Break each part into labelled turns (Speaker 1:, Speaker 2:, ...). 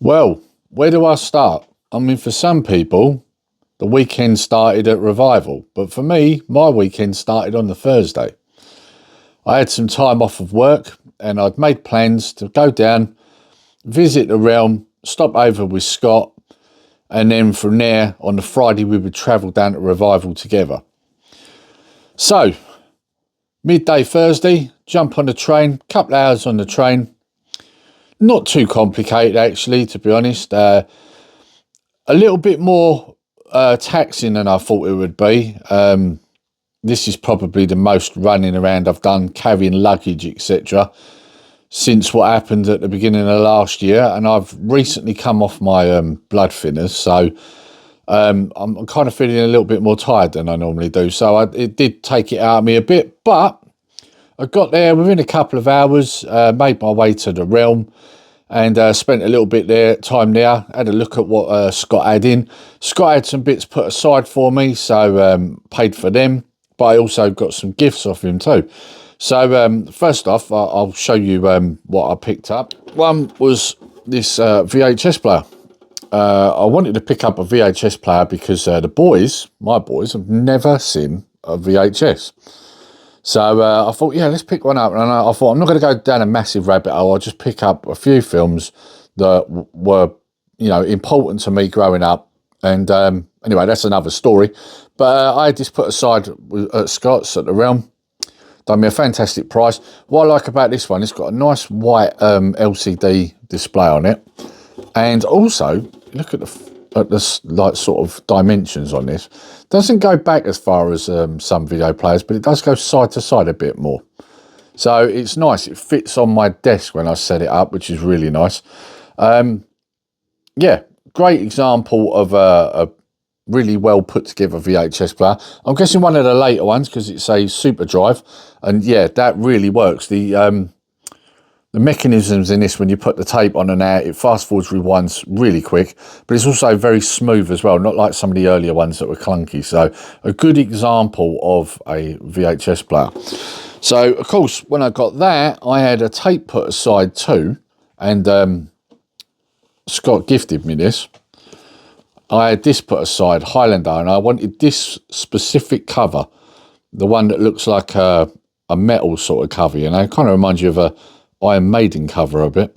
Speaker 1: Well, where do I start? I mean, for some people, the weekend started at Revival, but for me, my weekend started on the Thursday. I had some time off of work and I'd made plans to go down, visit the realm, stop over with Scott, and then from there, on the Friday, we would travel down to Revival together. So, midday Thursday, jump on the train, couple of hours on the train. Not too complicated, actually, to be honest. A little bit more taxing than I thought it would be. This is probably the most running around I've done, carrying luggage, etc., since what happened at the beginning of last year. And I've recently come off my blood thinners, so I'm kind of feeling a little bit more tired than I normally do. So it did take it out of me a bit, but I got there within a couple of hours, made my way to the realm, and spent a little bit time there, had a look at what Scott had in. Scott had some bits put aside for me, so paid for them, but I also got some gifts off him too. So first off, I'll show you what I picked up. One was this VHS player. I wanted to pick up a VHS player because the boys, my boys, have never seen a VHS. So I thought, yeah, let's pick one up. And I thought, I'm not going to go down a massive rabbit hole. I'll just pick up a few films that were, important to me growing up. And anyway, that's another story. But I had this put aside at Scott's at the Realm. Done me a fantastic price. What I like about this one, it's got a nice white LCD display on it. And also, look at the like sort of dimensions on this. Doesn't go back as far as some video players, but it does go side to side a bit more. So it's nice. It fits on my desk when I set it up, which is really nice. Yeah, great example of a really well put together VHS player. I'm guessing one of the later ones because it's a Super Drive, and yeah, that really works. The mechanisms in this, when you put the tape on and out, it fast forwards, rewinds really quick, but it's also very smooth as well, not like some of the earlier ones that were clunky. So a good example of a VHS player. So of course, when I got that, I had a tape put aside too, and Scott gifted me this. I had this put aside, Highlander, and I wanted this specific cover, the one that looks like a metal sort of cover, it kind of reminds you of a Iron Maiden cover a bit.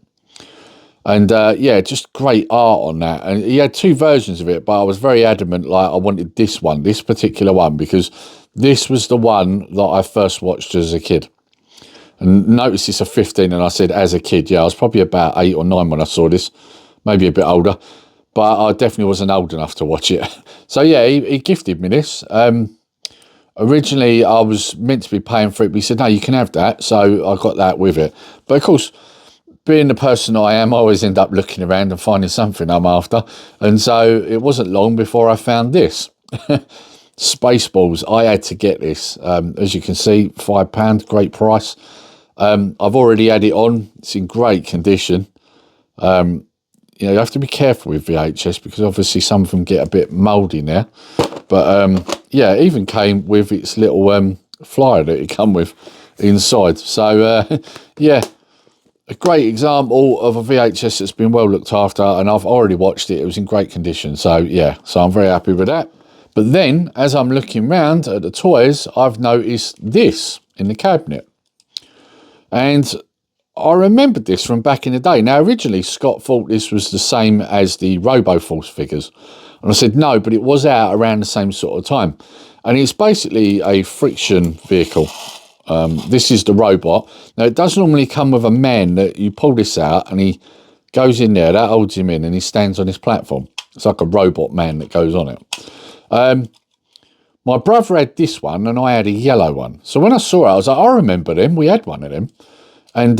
Speaker 1: And yeah, just great art on that. And he had two versions of it, but I was very adamant, like I wanted this one, this particular one, because this was the one that I first watched as a kid. And notice it's a 15, and I said as a kid. Yeah, I was probably about 8 or 9 when I saw this, maybe a bit older, but I definitely wasn't old enough to watch it. So yeah, he gifted me this. Originally, I was meant to be paying for it, but he said, no, you can have that. So I got that with it. But of course, being the person I am, I always end up looking around and finding something I'm after. And so it wasn't long before I found this. Spaceballs. I had to get this. As you can see, £5, great price. I've already had it on. It's in great condition. You have to be careful with VHS because obviously some of them get a bit mouldy now. But yeah, it even came with its little flyer that it come with inside. So yeah, a great example of a VHS that's been well looked after, and I've already watched it. It was in great condition. So yeah, so I'm very happy with that. But then, as I'm looking round at the toys, I've noticed this in the cabinet. And I remembered this from back in the day. Now, originally, Scott thought this was the same as the RoboForce figures. And I said, no, but it was out around the same sort of time. And it's basically a friction vehicle. This is the robot. Now, it does normally come with a man that you pull this out and he goes in there, that holds him in, and he stands on his platform. It's like a robot man that goes on it. My brother had this one and I had a yellow one. So when I saw it, I was like, I remember them. We had one of them. And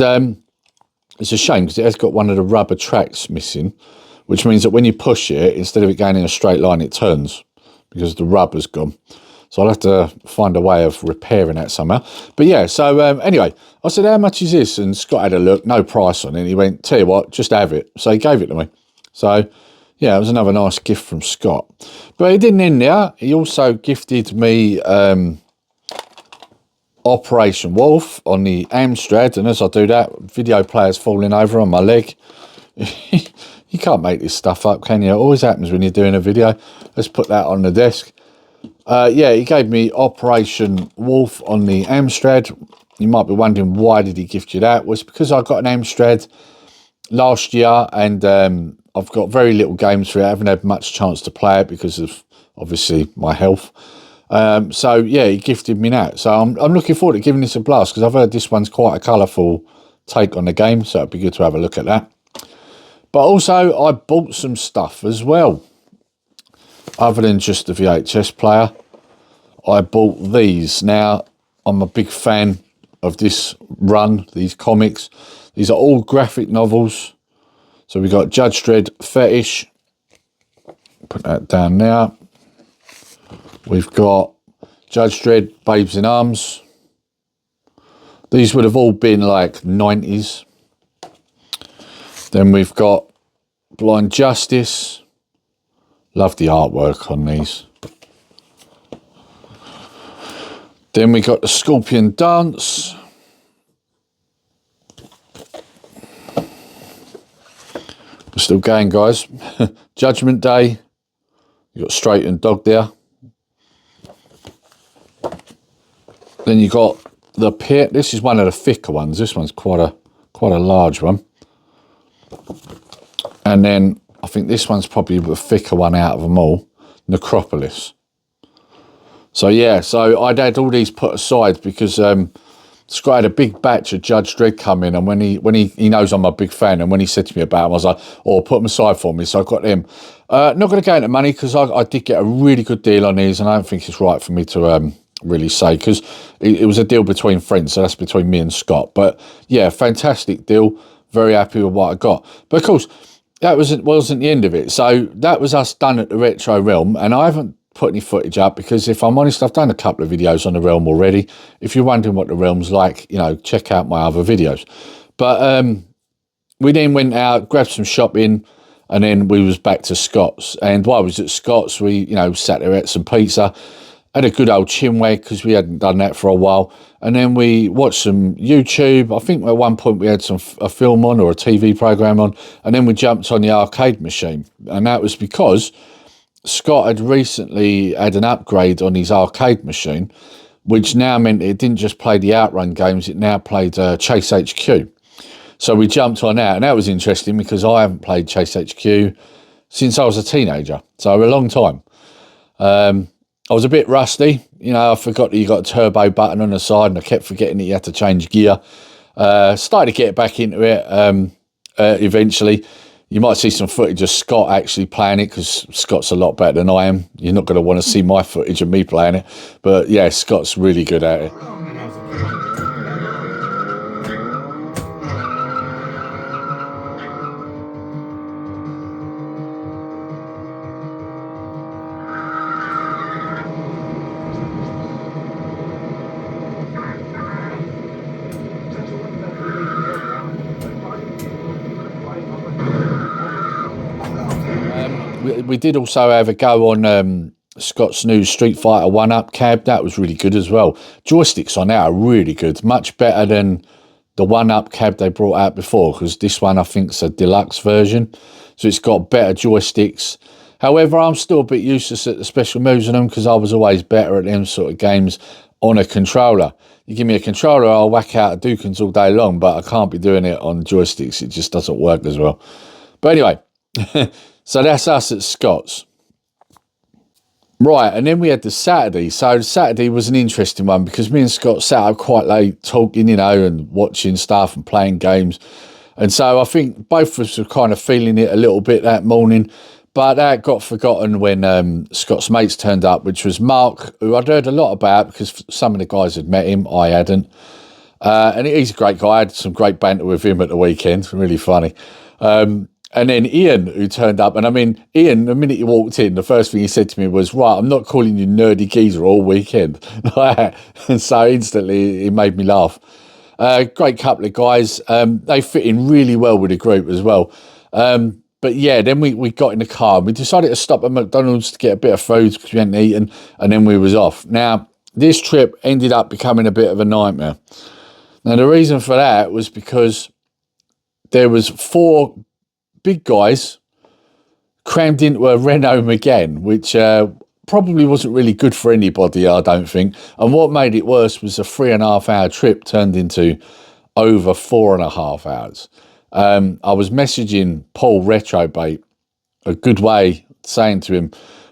Speaker 1: it's a shame because it has got one of the rubber tracks missing, which means that when you push it, instead of it going in a straight line, it turns because the rubber's gone. So I'll have to find a way of repairing that somehow. But yeah, so anyway, I said, how much is this? And Scott had a look, no price on it. He went, tell you what, just have it. So he gave it to me. So yeah, it was another nice gift from Scott. But it didn't end there. He also gifted me Operation Wolf on the Amstrad, and as I do that, video player's falling over on my leg. You can't make this stuff up, can you? It always happens when you're doing a video. Let's put that on the desk. Yeah, he gave me Operation Wolf on the Amstrad. You might be wondering, why did he gift you that? Well, it's because I got an Amstrad last year, and I've got very little games for it. I haven't had much chance to play it because of, obviously, my health. So, yeah, he gifted me that. So I'm looking forward to giving this a blast, because I've heard this one's quite a colourful take on the game, so it'd be good to have a look at that. But also, I bought some stuff as well. Other than just the VHS player, I bought these. Now, I'm a big fan of this run, these comics. These are all graphic novels. So we got Judge Dredd Fetish. Put that down now. We've got Judge Dredd Babes in Arms. These would have all been like 90s. Then we've got Blind Justice. Love the artwork on these. Then we got the Scorpion Dance. We're still going, guys. Judgment Day. You got Straight and Dog there. Then you got the Pit. This is one of the thicker ones. This one's quite a large one. And then I think this one's probably the thicker one out of them all. Necropolis. So yeah, so I'd had all these put aside because Scott had a big batch of Judge Dredd come in, and when he knows I'm a big fan, and when he said to me about them, I was like, oh, put them aside for me. So I got them. Not going to go into money because I did get a really good deal on these, and I don't think it's right for me to really say, because it was a deal between friends, so that's between me and Scott. But yeah, fantastic deal. Very happy with what I got. But of course, that wasn't the end of it. So that was us done at the Retro Realm, and I haven't put any footage up because, if I'm honest, I've done a couple of videos on the Realm already. If you're wondering what the Realm's like, you know, check out my other videos. But we then went out, grabbed some shopping, and then we was back to Scott's. And while I was at Scott's, we, you know, sat there, ate some pizza, had a good old chinwag because we hadn't done that for a while. And then we watched some YouTube. I think at one point we had a film on, or a TV program on, and then we jumped on the arcade machine. And that was because Scott had recently had an upgrade on his arcade machine, which now meant it didn't just play the Outrun games, it now played Chase HQ. So we jumped on that, and that was interesting because I haven't played Chase HQ since I was a teenager, so a long time. I was a bit rusty, you know, I forgot that you got a turbo button on the side, and I kept forgetting that you had to change gear. Started to get back into it eventually. You might see some footage of Scott actually playing it, because Scott's a lot better than I am. You're not going to want to see my footage of me playing it. But yeah, Scott's really good at it. We did also have a go on Scott's new Street Fighter 1-Up cab. That was really good as well. Joysticks on that are really good. Much better than the 1-Up cab they brought out before, because this one I think is a deluxe version. So it's got better joysticks. However, I'm still a bit useless at the special moves on them, because I was always better at them sort of games on a controller. You give me a controller, I'll whack out Hadouken all day long, but I can't be doing it on joysticks. It just doesn't work as well. But anyway, so that's us at Scott's. Right, and then we had the Saturday. So Saturday was an interesting one, because me and Scott sat up quite late talking, you know, and watching stuff and playing games. And so I think both of us were kind of feeling it a little bit that morning. But that got forgotten when Scott's mates turned up, which was Mark, who I'd heard a lot about because some of the guys had met him, I hadn't. And he's a great guy. I had some great banter with him at the weekend, really funny. And then Ian, who turned up. And I mean, Ian, the minute he walked in, the first thing he said to me was, right, I'm not calling you nerdy geezer all weekend. And so instantly it made me laugh. Great couple of guys. They fit in really well with the group as well. But yeah, then we got in the car. We decided to stop at McDonald's to get a bit of food because we hadn't eaten. And then we was off. Now, this trip ended up becoming a bit of a nightmare. Now, the reason for that was because there was 4 big guys crammed into a Renault Megane, which probably wasn't really good for anybody, I don't think. And what made it worse was a 3.5 hour trip turned into over 4.5 hours. I was messaging Paul Retrobait a good way, saying to him,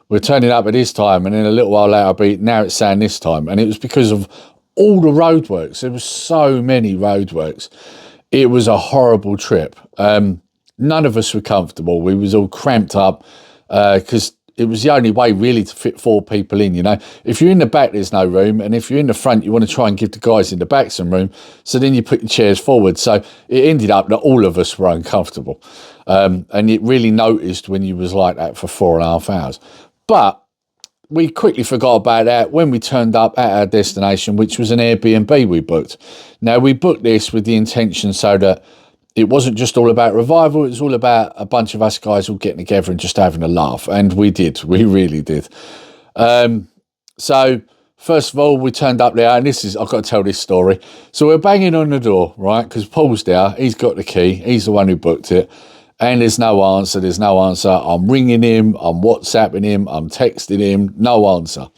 Speaker 1: we're turning up at this time, and then a little while later, now it's saying this time. And it was because of all the roadworks. There were so many roadworks. It was a horrible trip. None of us were comfortable. We was all cramped up because it was the only way really to fit 4 people in, you know. If you're in the back, there's no room. And if you're in the front, you want to try and give the guys in the back some room. So then you put your chairs forward. So it ended up that all of us were uncomfortable. And it really noticed when you was like that for 4.5 hours. But we quickly forgot about that when we turned up at our destination, which was an Airbnb we booked. Now, we booked this with the intention so that it wasn't just all about revival. It was all about a bunch of us guys all getting together and just having a laugh. And we did. We really did. So, first of all, we turned up there. And I've got to tell this story. So, we're banging on the door, right? Because Paul's there. He's got the key. He's the one who booked it. And there's no answer. There's no answer. I'm ringing him. I'm WhatsApping him. I'm texting him. No answer.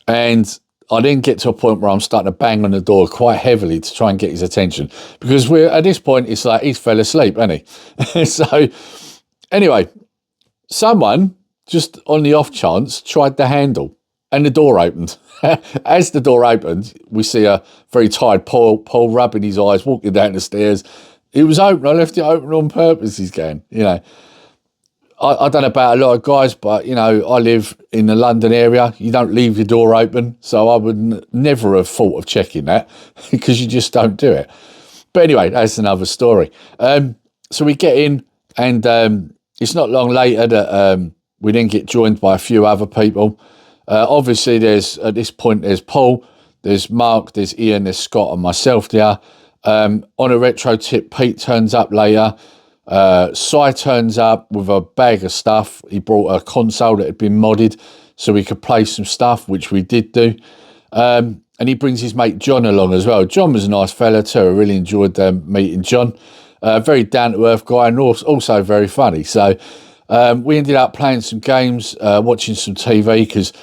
Speaker 1: And I then get to a point where I'm starting to bang on the door quite heavily to try and get his attention. Because we're at this point, it's like he's fell asleep, hasn't he? So, anyway, someone, just on the off chance, tried the handle. And the door opened. As the door opened, we see a very tired Paul rubbing his eyes, walking down the stairs. It was open. I left it open on purpose, he's going, you know. I don't know about a lot of guys, but, you know, I live in the London area. You don't leave your door open. So I would never have thought of checking that because you just don't do it. But anyway, that's another story. So we get in and it's not long later that we then get joined by a few other people. Obviously, at this point, there's Paul, there's Mark, there's Ian, there's Scott and myself there. On a retro tip, Pete turns up later. Cy turns up with a bag of stuff. He brought a console that had been modded so we could play some stuff, which we did do. And he brings his mate John along as well. John was a nice fella too. I really enjoyed meeting John. Very down-to-earth guy and also very funny. So we ended up playing some games, watching some TV because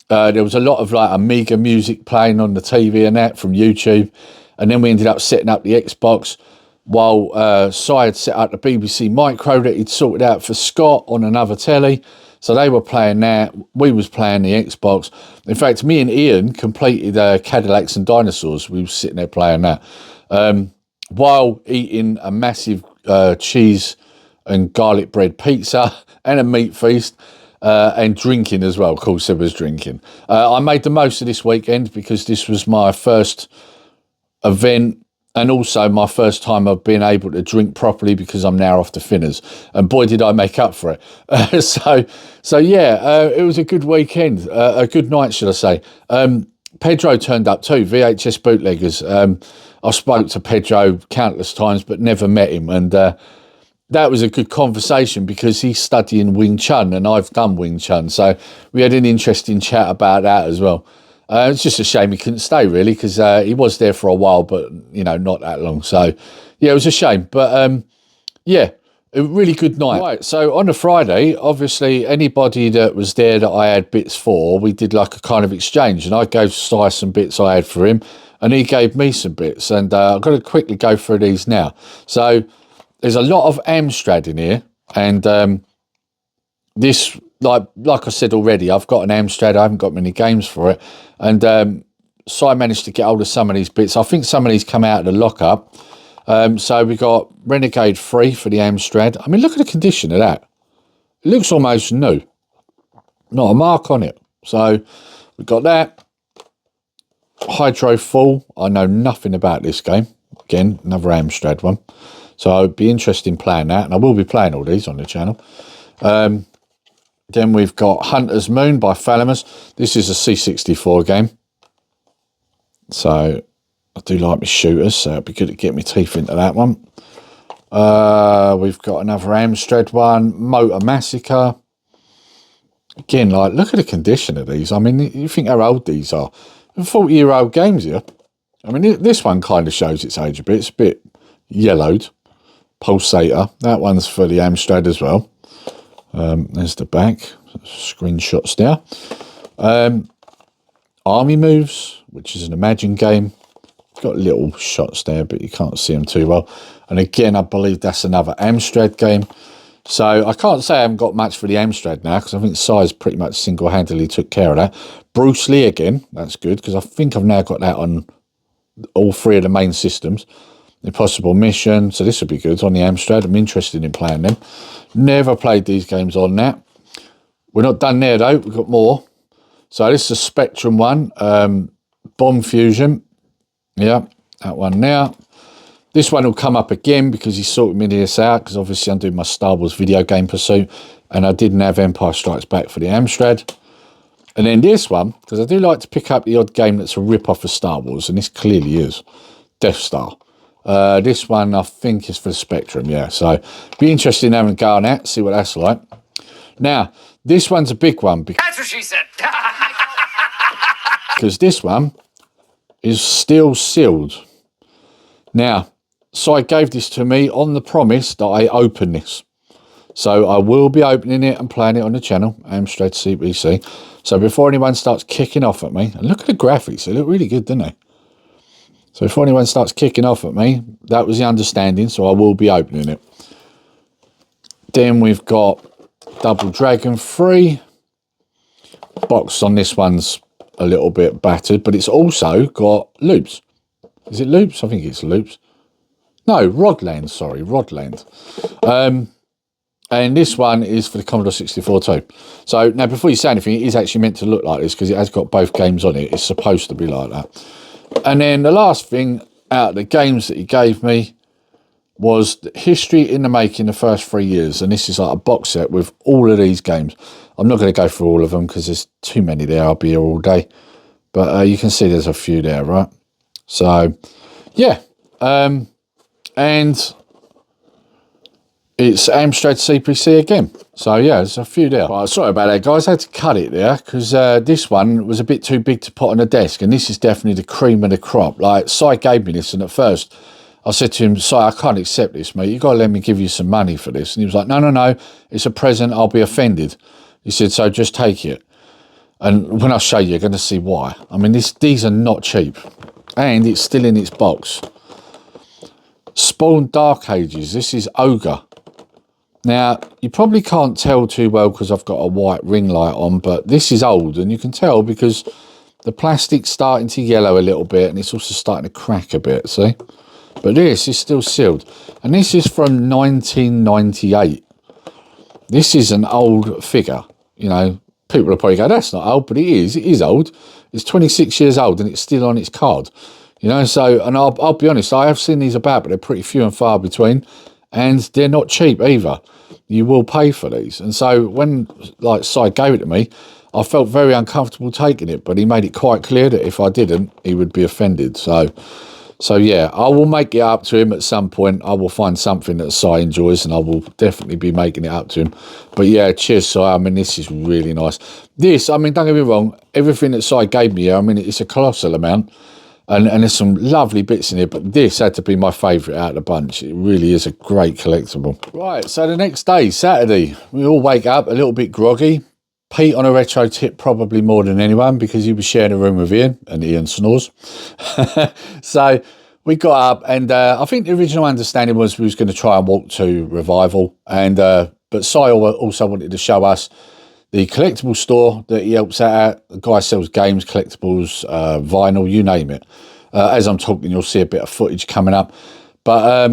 Speaker 1: there was a lot of like Amiga music playing on the TV and that from YouTube. And then we ended up setting up the Xbox while Cy had set up the BBC Micro that he'd sorted out for Scott on another telly. So they were playing that. We was playing the Xbox. In fact, me and Ian completed Cadillacs and Dinosaurs. We were sitting there playing that while eating a massive cheese and garlic bread pizza and a meat feast and drinking as well. Of course, there was drinking. I made the most of this weekend because this was my first event and also my first time of being able to drink properly because I'm now off the thinners, and boy did I make up for it. So yeah, it was a good weekend, a good night, should I say. Pedro turned up too, VHS Bootleggers. I spoke to Pedro countless times but never met him, and that was a good conversation because he's studying Wing Chun and I've done Wing Chun, so we had an interesting chat about that as well. It's just a shame he couldn't stay, really, because he was there for a while, but, you know, not that long. So, yeah, it was a shame. But, yeah, a really good night. Right, so on a Friday, obviously, anybody that was there that I had bits for, we did like a kind of exchange. And I gave Cy some bits I had for him, and he gave me some bits. And I've got to quickly go through these now. So there's a lot of Amstrad in here. And this... Like I said already, I've got an Amstrad. I haven't got many games for it. And so I managed to get hold of some of these bits. I think some of these come out of the lockup. So we got Renegade 3 for the Amstrad. I mean, look at the condition of that. It looks almost new. Not a mark on it. So we got that. Hydro Full. I know nothing about this game. Again, another Amstrad one. So it'd be interesting playing that. And I will be playing all these on the channel. Then we've got Hunter's Moon by Thalamus. This is a C64 game. So I do like my shooters, so it'd be good to get my teeth into that one. We've got another Amstrad one, Motor Massacre. Again, like, look at the condition of these. I mean, you think how old these are. 40-year-old games here. I mean, this one kind of shows its age a bit. It's a bit yellowed. pulsator. That one's for the Amstrad as well. There's the back, screenshots there. Army Moves, which is an Imagine game. Got little shots there, but you can't see them too well. And again, I believe that's another Amstrad game. So I can't say I haven't got much for the Amstrad now, because I think Size pretty much single-handedly took care of that. Bruce Lee again, that's good, because I think I've now got that on all 3 of the main systems. Impossible Mission, so this would be good on the Amstrad. I'm interested in playing them. Never played these games on that. We're not done there though, we've got more. So this is a Spectrum one, Bomb Fusion. Yeah, that one now. This one will come up again because he sorted me this out, because obviously I'm doing my Star Wars video game pursuit, and I didn't have Empire Strikes Back for the Amstrad. And then this one, because I do like to pick up the odd game that's a rip-off of Star Wars, and this clearly is Death Star. This one I think is for the Spectrum, yeah. So be interested in having a go on that, see what that's like. Now, this one's a big one.
Speaker 2: That's what she said.
Speaker 1: Because this one is still sealed. Now, Si gave this to me on the promise that I open this. So I will be opening it and playing it on the channel, Amstrad CPC. So before anyone starts kicking off at me, and look at the graphics, they look really good, don't they? So before anyone starts kicking off at me, that was the understanding, so I will be opening it. Then we've got Double Dragon 3. Box on this one's a little bit battered, but it's also got loops. Is it loops? I think it's loops. No, Rodland, sorry, Rodland. And this one is for the Commodore 64 too. So now before you say anything, it is actually meant to look like this because it has got both games on it. It's supposed to be like that. And then the last thing out of the games that he gave me was History in the Making, the first 3 years. And this is like a box set with all of these games. I'm not going to go through all of them because there's too many there. I'll be here all day. But you can see there's a few there, right? So, yeah. And it's Amstrad CPC again. So, yeah, there's a few there. Right, sorry about that, guys. I had to cut it there because this one was a bit too big to put on the desk. And this is definitely the cream of the crop. Like, Si gave me this, and at first I said to him, Si, I can't accept this, mate. You've got to let me give you some money for this. And he was like, no, no, no. It's a present. I'll be offended. He said, so just take it. And when I show you, you're going to see why. I mean, these are not cheap. And it's still in its box. Spawn Dark Ages. This is Ogre. Now, you probably can't tell too well because I've got a white ring light on, but this is old, and you can tell because the plastic's starting to yellow a little bit, and it's also starting to crack a bit, see? But this is still sealed. And this is from 1998. This is an old figure. You know, people will probably go, that's not old, but it is old. It's 26 years old, and it's still on its card. You know, so, and I'll be honest, I have seen these about, but they're pretty few and far between, and they're not cheap either. You will pay for these. And so when, like, Si gave it to me, I felt very uncomfortable taking it, but he made it quite clear that if I didn't, he would be offended. So yeah, I will make it up to him at some point. I will find something that Si enjoys, and I will definitely be making it up to him. But yeah, cheers, Si. I mean, this is really nice. This, I mean, don't get me wrong, everything that Si gave me here, I mean, it's a colossal amount. And there's some lovely bits in here, but this had to be my favourite out of the bunch. It really is a great collectible. Right, so the next day, Saturday, we all wake up a little bit groggy. Pete on a retro tip probably more than anyone because he was sharing a room with Ian, and Ian snores. So we got up, and I think the original understanding was we was going to try and walk to Revival, and but Si also wanted to show us the collectible store that he helps out at. The guy sells games, collectibles, vinyl, you name it. As I'm talking, you'll see a bit of footage coming up. But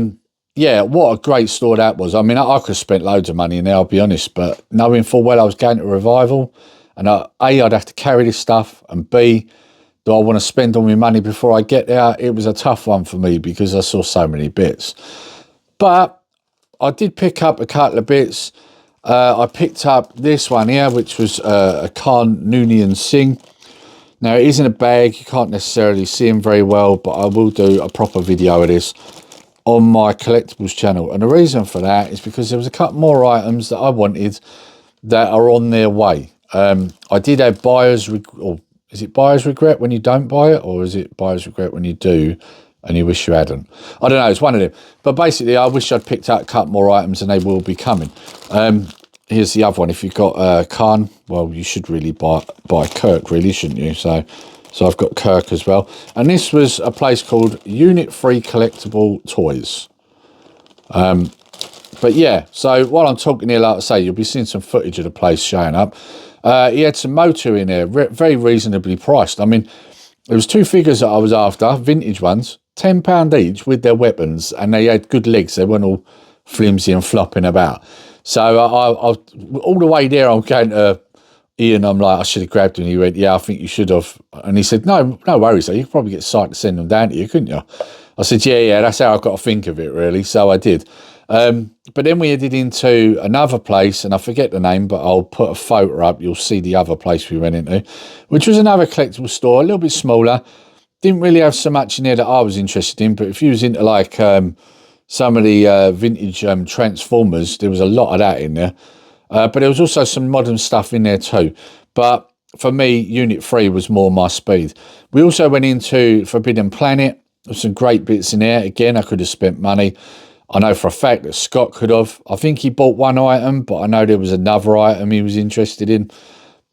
Speaker 1: yeah, what a great store that was. I mean, I could have spent loads of money in there, I'll be honest, but knowing full well I was going to Revival, and A, I'd have to carry this stuff, and B, do I want to spend all my money before I get there? It was a tough one for me because I saw so many bits. But I did pick up a couple of bits. I picked up this one here, which was a Khan Noonien Singh. Now, it is in a bag. You can't necessarily see him very well, but I will do a proper video of this on my collectibles channel. And the reason for that is because there was a couple more items that I wanted that are on their way. I did have buyer's regret, or is it buyer's regret when you don't buy it, or is it buyer's regret when you do? and you wish you hadn't. I don't know, it's one of them. But basically, I wish I'd picked out a couple more items, and they will be coming. Here's the other one. If you've got Khan, well, you should really buy Kirk, really, shouldn't you? So I've got Kirk as well. And this was a place called Unit 3 Collectible Toys. But yeah, so while I'm talking here, like I say, you'll be seeing some footage of the place showing up. He had some motor in there, very reasonably priced. I mean, there was 2 figures that I was after, vintage ones, £10 each with their weapons, and they had good legs. They weren't all flimsy and flopping about. So I all the way there, I'm going to Ian, I'm like, I should have grabbed him. He went, yeah, I think you should have. And he said, no worries. You could probably get Syke to send them down to you, couldn't you? I said, yeah, that's how I've got to think of it, really. So I did. But then we headed into another place, and I forget the name, but I'll put a photo up. You'll see the other place we went into, which was another collectible store, a little bit smaller. Didn't really have so much in there that I was interested in, but if you was into like some of the vintage Transformers, there was a lot of that in there. But there was also some modern stuff in there too. But for me, Unit 3 was more my speed. We also went into Forbidden Planet. There's some great bits in there. Again, I could have spent money. I know for a fact that Scott could have. I think he bought one item, but I know there was another item he was interested in.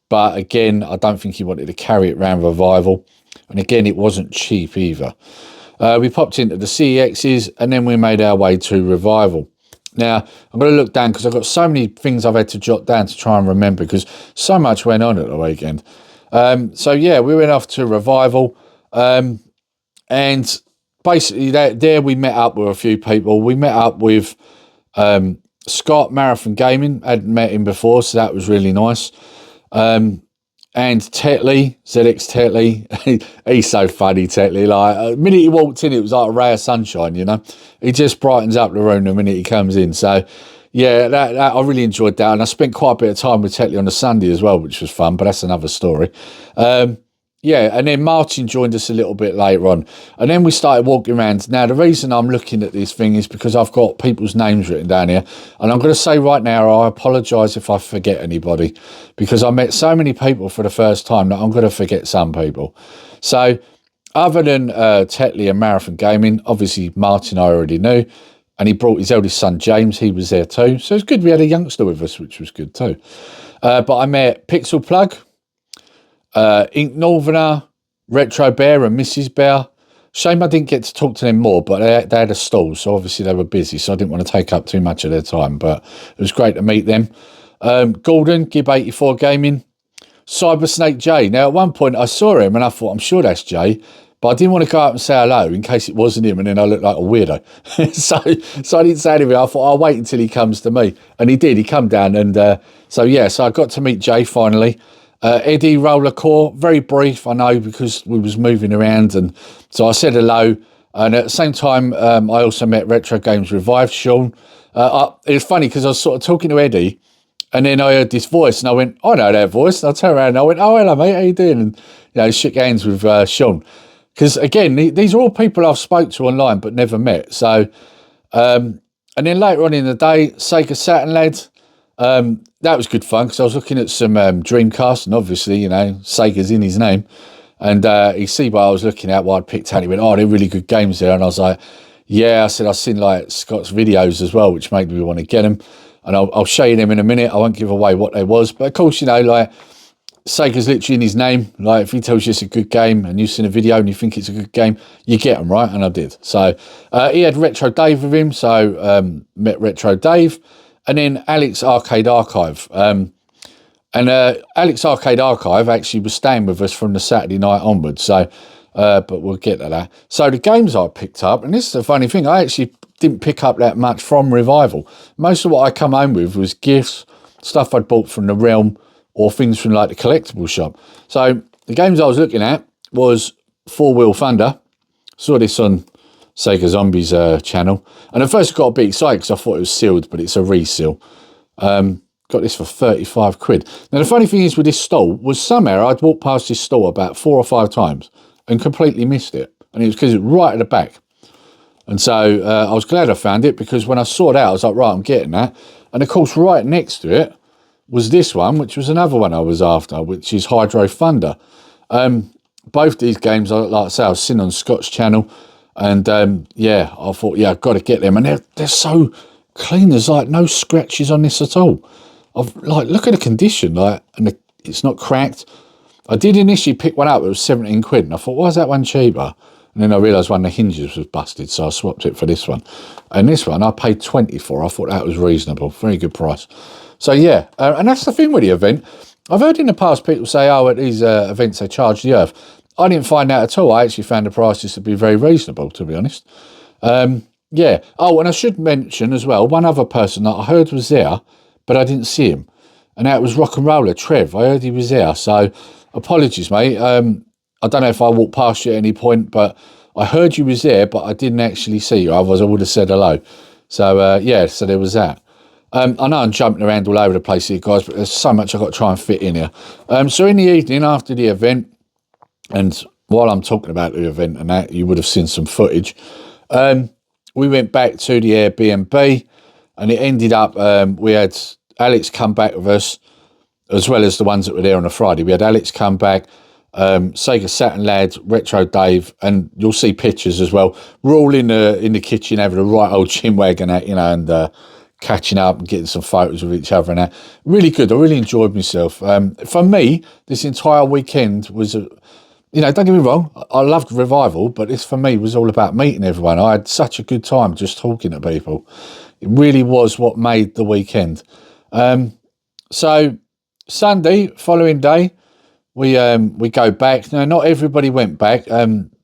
Speaker 1: But again, I don't think he wanted to carry it around Revival. And again, it wasn't cheap either. We popped into the CEXs, and then we made our way to Revival. Now, I'm going to look down because I've got so many things I've had to jot down to try and remember because so much went on at the weekend. So, yeah, we went off to Revival. And basically, there we met up with a few people. We met up with Scott, Marathon Gaming. I hadn't met him before, so that was really nice. And Tetley, ZX Tetley, he's so funny, Tetley. Like, the minute he walked in, it was like a ray of sunshine, you know. He just brightens up the room the minute he comes in. So, yeah, that I really enjoyed that. And I spent quite a bit of time with Tetley on a Sunday as well, which was fun, but that's another story. Yeah, and then Martin joined us a little bit later on. And then we started walking around. Now, the reason I'm looking at this thing is because I've got people's names written down here. And I'm going to say right now, I apologise if I forget anybody. Because I met so many people for the first time that I'm going to forget some people. So, other than Tetley and Marathon Gaming, obviously Martin I already knew. And he brought his eldest son, James. He was there too. So, it's good we had a youngster with us, which was good too. But I met Pixel Plug, Ink Northerner, Retro Bear and Mrs. Bear. Shame I didn't get to talk to them more, but they had a stall, so obviously they were busy, so I didn't want to take up too much of their time, but it was great to meet them. Gordon, Gib84 Gaming, Cyber Snake J. Now, at one point I saw him and I thought, I'm sure that's Jay, but I didn't want to go up and say hello in case it wasn't him and then I looked like a weirdo. so I didn't say anything. I thought I'll wait until he comes to me. And he did. He come down and so I got to meet Jay finally. Eddie Roller Core, very brief, I know, because we was moving around, and so I said hello. And at the same time, I also met Retro Games Revived Sean. It was funny because I was sort of talking to Eddie, and then I heard this voice, and I went, I know that voice. And I turned around and I went, oh, hello, mate, how you doing? And shook hands with Sean. Because again, these are all people I've spoke to online but never met. So, and then later on in the day, Sega Saturn lads. That was good fun because I was looking at some Dreamcast, and obviously, Sega's in his name. And he see what I was looking at, what I'd picked out. He went, oh, they're really good games there. And I was like, yeah, I said, I've seen like Scott's videos as well, which made me want to get them. And I'll show you them in a minute. I won't give away what they was. But of course, like Sega's literally in his name. Like if he tells you it's a good game and you've seen a video and you think it's a good game, you get them, right? And I did. So he had Retro Dave with him. So met Retro Dave. And then Alex Arcade Archive. And Alex Arcade Archive actually was staying with us from the Saturday night onwards. So, but we'll get to that. So the games I picked up, and this is the funny thing, I actually didn't pick up that much from Revival. Most of what I come home with was gifts, stuff I'd bought from the Realm, or things from like the collectible shop. So the games I was looking at was Four Wheel Thunder. Saw this on Sega Zombies channel, and at first I got a bit excited because I thought it was sealed, but it's a reseal. Got this for 35 quid. Now the funny thing is with this stall was somehow I'd walked past this stall about 4 or 5 times and completely missed it, and it was because it was right at the back. And so I was glad I found it, because when I saw that I was like, right, I'm getting that. And of course right next to it was this one, which was another one I was after, which is Hydro Thunder. Both these games, like I say, I've seen on Scott's channel. And yeah, I thought, yeah, I've got to get them. And they're so clean. There's like no scratches on this at all. I've like, look at the condition, like, and it's not cracked. I did initially pick one up. It was 17 quid. And I thought, why is that one cheaper? And then I realised one of the hinges was busted, so I swapped it for this one. And this one I paid 20 for. I thought that was reasonable. Very good price. So yeah, and that's the thing with the event. I've heard in the past people say, oh, at these events they charge the earth. I didn't find that at all. I actually found the prices to be very reasonable, to be honest. Yeah. Oh, and I should mention as well, one other person that I heard was there, but I didn't see him. And that was Rock and Roller, Trev. I heard he was there. So apologies, mate. I don't know if I walked past you at any point, but I heard you was there, but I didn't actually see you. Otherwise, I would have said hello. So, yeah, so there was that. I know I'm jumping around all over the place here, guys, but there's so much I've got to try and fit in here. So in the evening after the event, and while I'm talking about the event and that, you would have seen some footage. We went back to the Airbnb, and it ended up, we had Alex come back with us, as well as the ones that were there on a Friday. We had Alex come back, Sega Saturn lad, Retro Dave, and you'll see pictures as well. We're all in the kitchen having a right old chinwag and that, you know, and catching up and getting some photos of each other and that. Really good. I really enjoyed myself. For me, this entire weekend was, you know, don't get me wrong, I loved Revival, but this for me was all about meeting everyone. I had such a good time just talking to people. It really was what made the weekend. So Sunday, following day, we go back. Now, not everybody went back.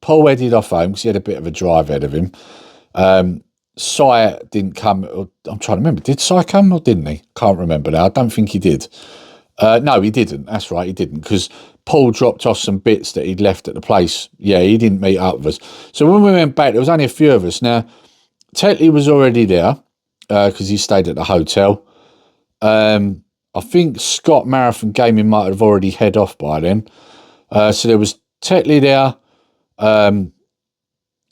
Speaker 1: Paul headed off home because he had a bit of a drive ahead of him. Si didn't come. I'm trying to remember. Did Si come or didn't he? Can't remember now. I don't think he did. No, he didn't. That's right, he didn't, because Paul dropped off some bits that he'd left at the place. Yeah, he didn't meet up with us. So when we went back, there was only a few of us. Now, Tetley was already there because he stayed at the hotel. I think Scott Marathon Gaming might have already head off by then. So there was Tetley there,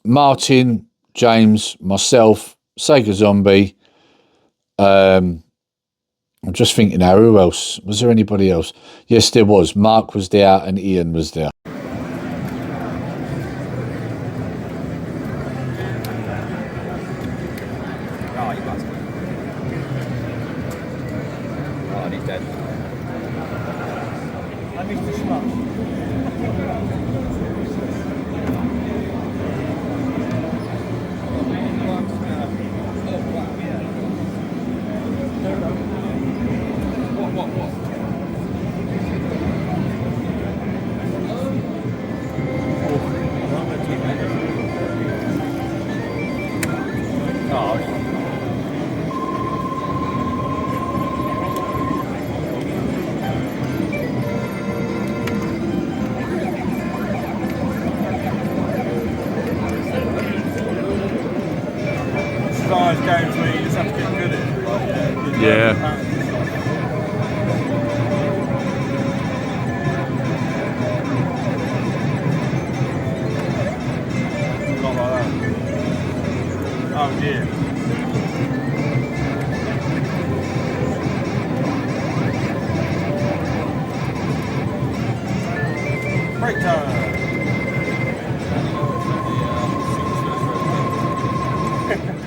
Speaker 1: Martin, James, myself, Sega Zombie. I'm just thinking now, who else? Was there anybody else? Yes, there was. Mark was there and Ian was there.
Speaker 2: Games where you just have to get good at it. Like,
Speaker 1: yeah.
Speaker 2: Not like that. Oh dear. Break time.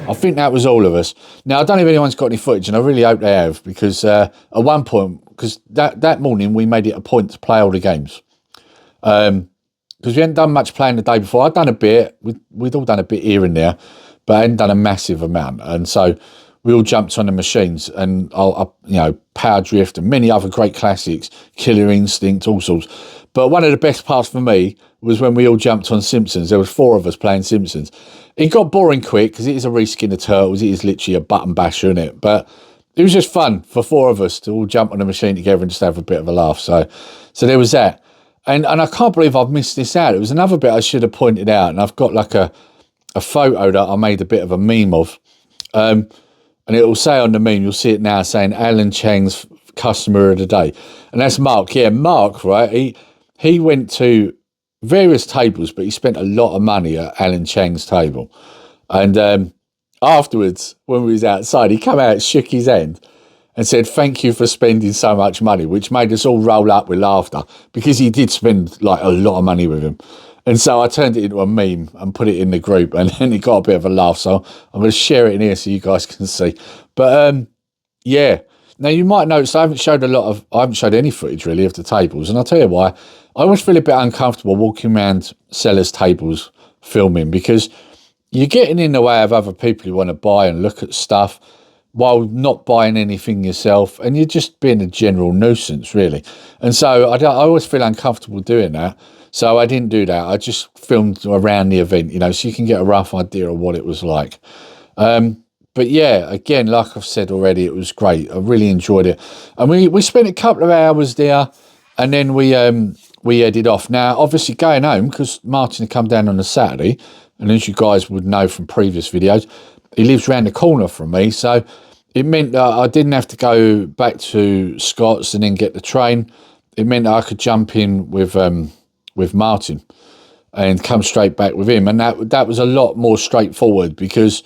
Speaker 1: I think that was all of us. Now, I don't know if anyone's got any footage, and I really hope they have, because at one point, because that morning we made it a point to play all the games. Because we hadn't done much playing the day before. I'd done a bit. We'd all done a bit here and there, but I hadn't done a massive amount. And so we all jumped on the machines, and you know, Power Drift and many other great classics, Killer Instinct, all sorts. But one of the best parts for me was when we all jumped on Simpsons. There was 4 of us playing Simpsons. It got boring quick because it is a reskin of Turtles. It is literally a button basher, isn't it? But it was just fun for 4 of us to all jump on the machine together and just have a bit of a laugh. So there was that. And I can't believe I've missed this out. It was another bit I should have pointed out. And I've got like a photo that I made a bit of a meme of. And it will say on the meme, you'll see it now, saying Alan Chang's customer of the day. And that's Mark. Yeah, Mark, right? He went to various tables, but he spent a lot of money at Alan Chang's table. And afterwards, when we was outside, he came out, shook his hand and said, thank you for spending so much money, which made us all roll up with laughter because he did spend like a lot of money with him. And so I turned it into a meme and put it in the group, and then it got a bit of a laugh. So I'm going to share it in here so you guys can see. But yeah. Now you might notice I haven't showed any footage really of the tables, and I'll tell you why. I always feel a bit uncomfortable walking around sellers' tables filming, because you're getting in the way of other people who want to buy and look at stuff while not buying anything yourself, and you're just being a general nuisance, really. And so I always feel uncomfortable doing that. So I didn't do that. I just filmed around the event, you know, so you can get a rough idea of what it was like. But yeah, again, like I've said already, it was great. I really enjoyed it, and we spent a couple of hours there, and then we headed off. Now, obviously, going home because Martin had come down on a Saturday, and as you guys would know from previous videos, he lives around the corner from me, so it meant that I didn't have to go back to Scott's and then get the train. It meant that I could jump in with Martin and come straight back with him, and that was a lot more straightforward because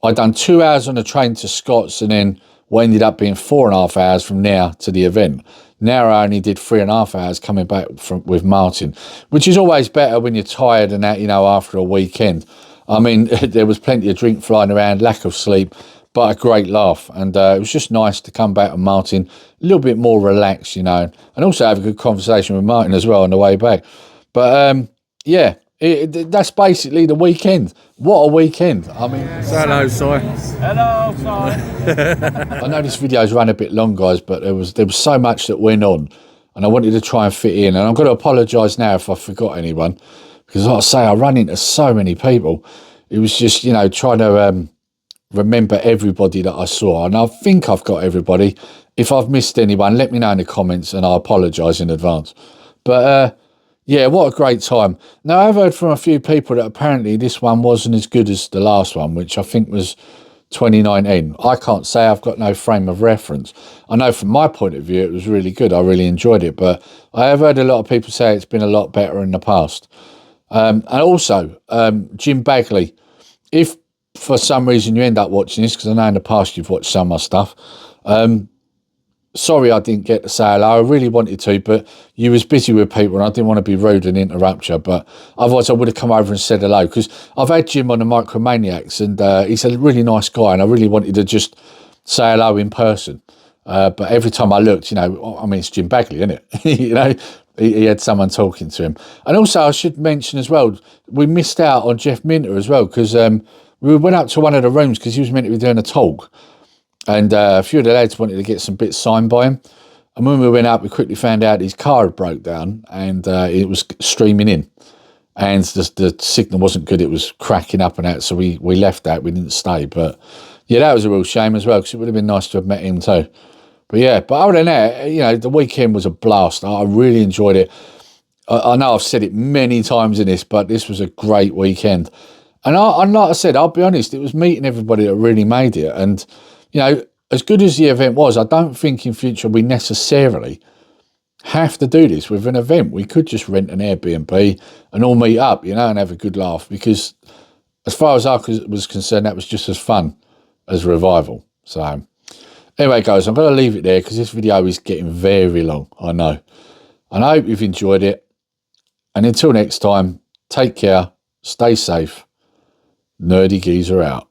Speaker 1: I'd done 2 hours on the train to Scott's, and then what ended up being 4.5 hours from there to the event. Now I only did 3.5 hours coming back with Martin, which is always better when you're tired and that, you know, after a weekend. I mean, there was plenty of drink flying around, lack of sleep, but a great laugh. And it was just nice to come back with Martin, a little bit more relaxed, you know, and also have a good conversation with Martin as well on the way back. But yeah. That's basically the weekend. What a weekend. I mean,
Speaker 2: Say hello, Si. Hello, Si.
Speaker 1: I know this video's run a bit long, guys, but there was so much that went on, and I wanted to try and fit in. And I'm going to apologise now if I forgot anyone, because like I say, I ran into so many people. It was just, you know, trying to remember everybody that I saw, and I think I've got everybody. If I've missed anyone, let me know in the comments, and I apologise in advance. But yeah, what a great time. Now, I've heard from a few people that apparently this one wasn't as good as the last one, which I think was 2019. I can't say, I've got no frame of reference. I know from my point of view, it was really good. I really enjoyed it, but I have heard a lot of people say it's been a lot better in the past. And also, Jim Bagley, if for some reason you end up watching this, because I know in the past you've watched some of my stuff, sorry I didn't get to say hello. I really wanted to, but you was busy with people and I didn't want to be rude and interrupt you. But otherwise I would have come over and said hello, because I've had Jim on the Micromaniacs, and he's a really nice guy, and I really wanted to just say hello in person. But every time I looked, you know, I mean, it's Jim Bagley, isn't it? You know, he had someone talking to him. And also I should mention as well, we missed out on Jeff Minter as well, because we went up to one of the rooms because he was meant to be doing a talk. And a few of the lads wanted to get some bits signed by him. And when we went up, we quickly found out his car had broke down, and it was streaming in. And the signal wasn't good. It was cracking up and out. So we left that. We didn't stay. But yeah, that was a real shame as well, because it would have been nice to have met him too. But yeah, but other than that, you know, the weekend was a blast. I really enjoyed it. I know I've said it many times in this, but this was a great weekend. And like I said, I'll be honest, it was meeting everybody that really made it. And you know, as good as the event was, I don't think in future we necessarily have to do this with an event. We could just rent an Airbnb and all meet up, you know, and have a good laugh, because as far as I was concerned, that was just as fun as Revival. So anyway, guys, I'm going to leave it there because this video is getting very long, I know. And I hope you've enjoyed it. And until next time, take care, stay safe. Nerdy Geezer out.